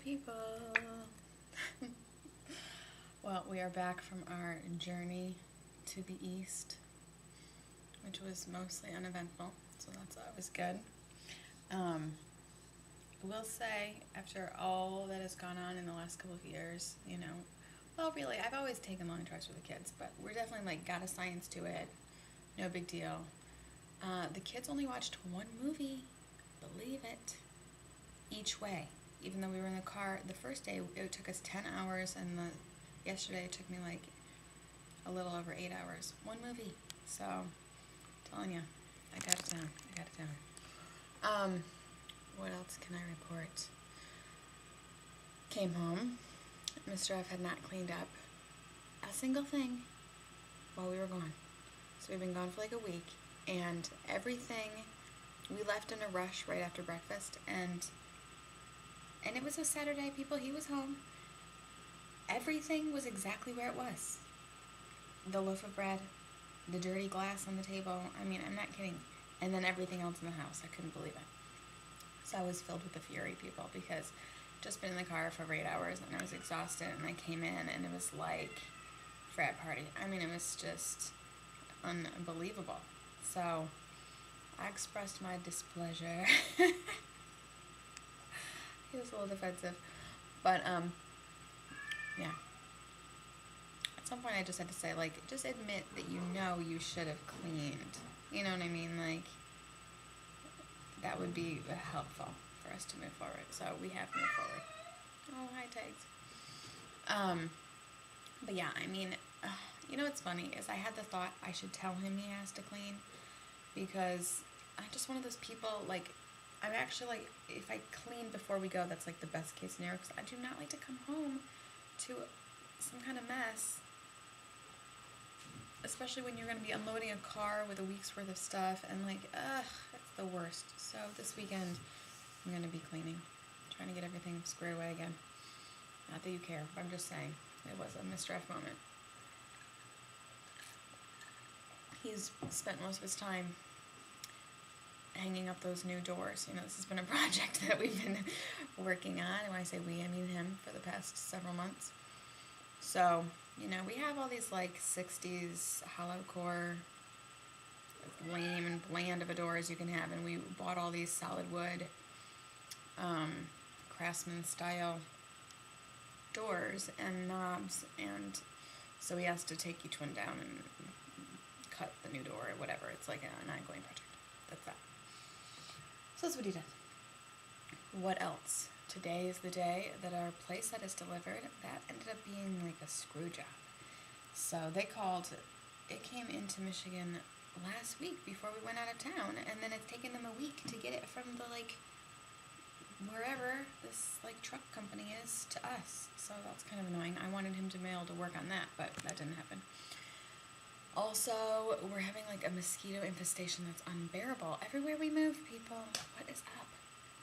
people. Well, we are back from our journey to the east, which was mostly uneventful, so that's always good. I will say, after all that has gone on in the last couple of years, well, really, I've always taken long drives with the kids, but we're definitely, got a science to it. No big deal. The kids only watched one movie, believe it, each way. Even though we were in the car, the first day it took us 10 hours, and yesterday it took me a little over 8 hours. One movie. So, I'm telling you, I got it down. What else can I report? Came home. Mr. F had not cleaned up a single thing while we were gone. So we've been gone for a week, and everything, we left in a rush right after breakfast, and it was a Saturday, people, he was home. Everything was exactly where it was. The loaf of bread, the dirty glass on the table, I'm not kidding. And then everything else in the house, I couldn't believe it. So I was filled with the fury, people, because just been in the car for over 8 hours, and I was exhausted, and I came in, and it was like frat party. It was just unbelievable. So I expressed my displeasure. He was a little defensive, but yeah. At some point I just had to say, just admit that you should have cleaned. You know what I mean? That would be helpful for us to move forward. So we have moved forward. Oh, hi, Tags. But yeah, what's funny is I had the thought I should tell him he has to clean, because I'm just one of those people, I'm actually, if I clean before we go, that's the best case scenario, because I do not like to come home to some kind of mess, especially when you're going to be unloading a car with a week's worth of stuff, and that's the worst. So this weekend, I'm going to be cleaning, trying to get everything squared away again. Not that you care, but I'm just saying, it was a Mr. F moment. He's spent most of his time hanging up those new doors. This has been a project that we've been working on, and when I say we, I mean him, for the past several months. So, we have all these 60s hollow core, lame and bland of a door as you can have, and we bought all these solid wood, Craftsman style doors and knobs, and so he has to take each one down and cut the new door or whatever. It's an ongoing project. That's that. So that's what he did. What else? Today is the day that our playset is delivered. That ended up being a screw job. So they called, it came into Michigan last week before we went out of town, and then it's taken them a week to get it from the wherever this truck company is to us. So that's kind of annoying. I wanted him to mail to work on that, but that didn't happen. Also, we're having a mosquito infestation that's unbearable. Everywhere we move, people, what is up?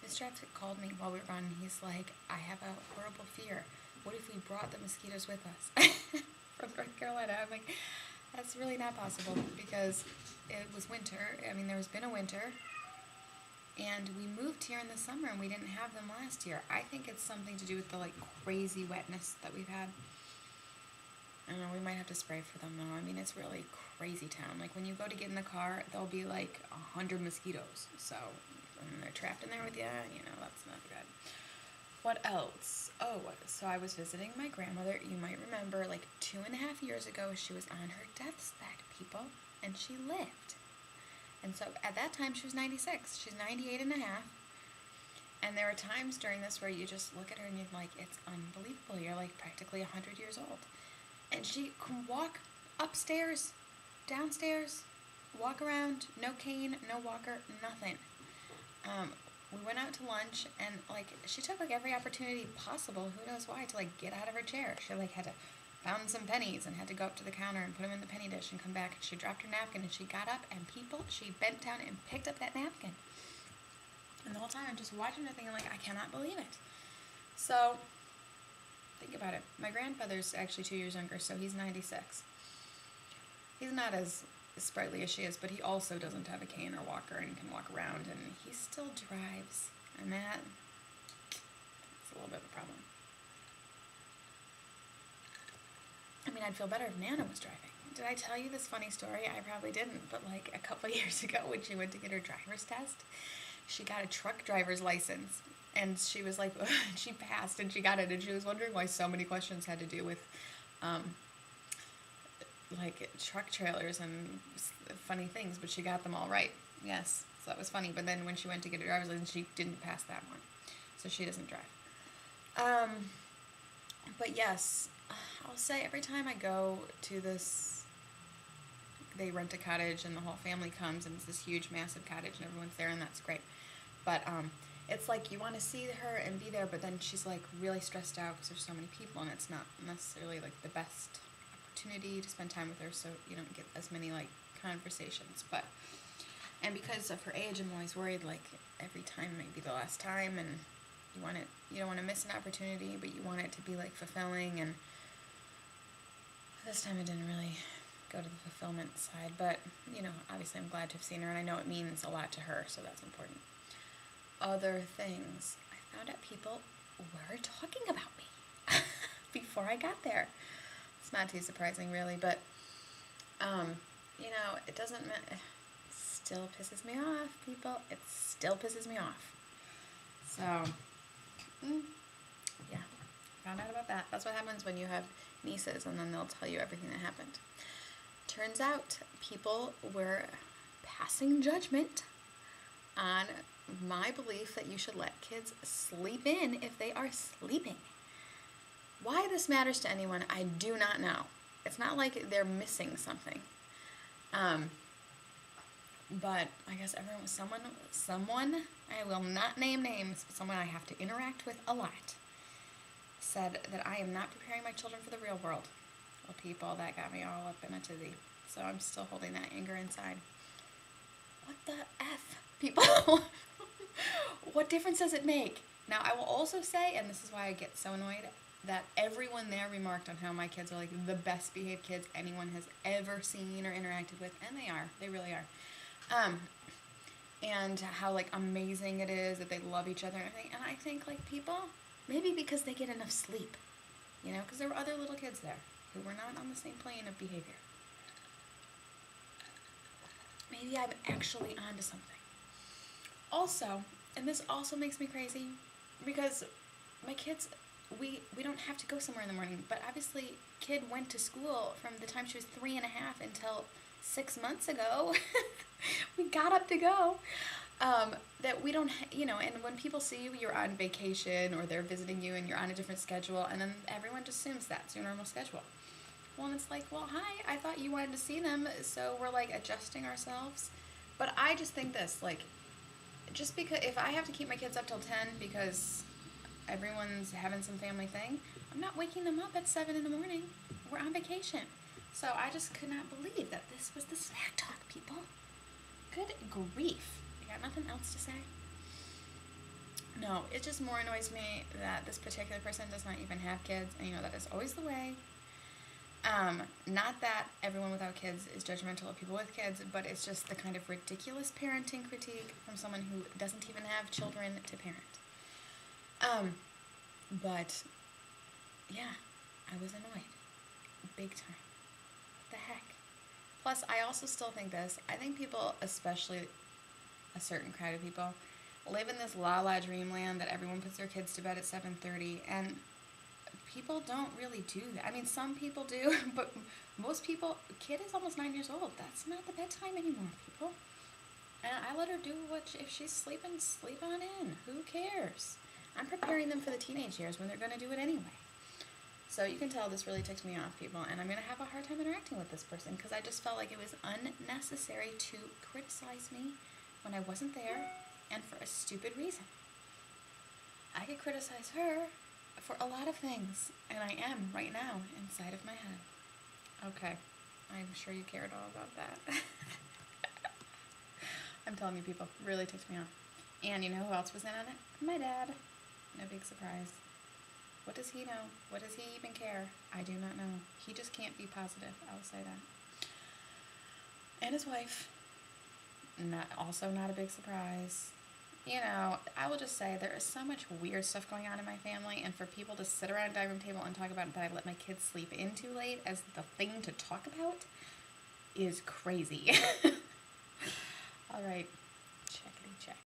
Mr. F called me while we were gone, and he's like, I have a horrible fear. What if we brought the mosquitoes with us from North Carolina? I'm like, that's really not possible, because it was winter. There's been a winter, and we moved here in the summer, and we didn't have them last year. I think it's something to do with the crazy wetness that we've had. I don't know, we might have to spray for them, though. It's really crazy town. When you go to get in the car, there'll be 100 mosquitoes. So, when they're trapped in there with you, that's not good. What else? Oh, so I was visiting my grandmother. You might remember, 2.5 years ago, she was on her deathbed, people, and she lived. And so, at that time, she was 96. She's 98 and a half. And there are times during this where you just look at her and you're like, it's unbelievable. You're practically 100 years old. And she can walk upstairs, downstairs, walk around, no cane, no walker, nothing. We went out to lunch, and she took every opportunity possible, who knows why, to get out of her chair. She had to found some pennies and had to go up to the counter and put them in the penny dish and come back, and she dropped her napkin, and she got up, and she bent down and picked up that napkin. And the whole time I'm just watching her thinking I cannot believe it. So think about it. My grandfather's actually 2 years younger, so he's 96. He's not as sprightly as she is, but he also doesn't have a cane or walker and can walk around, and he still drives. And that's a little bit of a problem. I'd feel better if Nana was driving. Did I tell you this funny story? I probably didn't, but like a couple years ago when she went to get her driver's test, she got a truck driver's license. And she was like, she passed and she got it, and she was wondering why so many questions had to do with, like, truck trailers and funny things, but she got them all right. Yes, so that was funny. But then when she went to get her driver's license, she didn't pass that one, so she doesn't drive. But yes, I'll say every time I go to this, they rent a cottage and the whole family comes, and it's this huge, massive cottage, and everyone's there, and that's great. But it's like you want to see her and be there, but then she's like really stressed out because there's so many people, and it's not necessarily like the best opportunity to spend time with her, so you don't get as many like conversations. But and because of her age, I'm always worried like every time might be the last time, and you don't want to miss an opportunity, but you want it to be like fulfilling. And this time it didn't really go to the fulfillment side, but obviously I'm glad to have seen her, and I know it means a lot to her, so that's important. Other things, I found out people were talking about me before I got there. It's not too surprising really, but it doesn't matter. Still pisses me off, people. It still pisses me off. So yeah, found out about that. That's what happens when you have nieces, and then they'll tell you everything that happened. Turns out people were passing judgment on my belief that you should let kids sleep in if they are sleeping. Why this matters to anyone, I do not know. It's not like they're missing something. But I guess someone, I will not name names, but someone I have to interact with a lot, said that I am not preparing my children for the real world. Well, people, that got me all up in a tizzy. So I'm still holding that anger inside. What the F, people? What difference does it make? Now, I will also say, and this is why I get so annoyed, that everyone there remarked on how my kids are like the best behaved kids anyone has ever seen or interacted with, and they are. They really are. And how like amazing it is that they love each other and everything. And I think like people, maybe because they get enough sleep, because there were other little kids there who were not on the same plane of behavior. Maybe I'm actually onto something. Also, and this also makes me crazy, because my kids, we don't have to go somewhere in the morning, but obviously kid went to school from the time she was 3.5 until 6 months ago. We got up to go. That we don't, and when people see you, you're on vacation or they're visiting you and you're on a different schedule, and then everyone just assumes that's your normal schedule. Well, and it's like, well, hi, I thought you wanted to see them, so we're like adjusting ourselves. But I just think this, like, just because if I have to keep my kids up till 10 because everyone's having some family thing, I'm not waking them up at 7 in the morning. We're on vacation. So I just could not believe that this was the snack talk, people. Good grief. I got nothing else to say. No, it just more annoys me that this particular person does not even have kids, and that is always the way. Not that everyone without kids is judgmental of people with kids, but it's just the kind of ridiculous parenting critique from someone who doesn't even have children to parent. But yeah, I was annoyed. Big time. What the heck? Plus, I also still think this. I think people, especially a certain crowd of people, live in this la-la dreamland that everyone puts their kids to bed at 7:30, and people don't really do that. I mean, some people do, but most people, kid is almost 9 years old. That's not the bedtime anymore, people. And I let her do if she's sleeping, sleep on in. Who cares? I'm preparing them for the teenage years when they're going to do it anyway. So you can tell this really ticks me off, people, and I'm going to have a hard time interacting with this person because I just felt like it was unnecessary to criticize me when I wasn't there and for a stupid reason. I could criticize her for a lot of things, and I am right now inside of my head. Okay, I'm sure you cared all about that. I'm telling you, people, really ticks me off. And you know who else was in on it? My dad. No big surprise. What does he know? What does he even care? I do not know. He just can't be positive. I'll say that. And his wife. Not a big surprise. you know, I will just say there is so much weird stuff going on in my family, and for people to sit around a dining room table and talk about that I let my kids sleep in too late as the thing to talk about is crazy. All right, checkity check.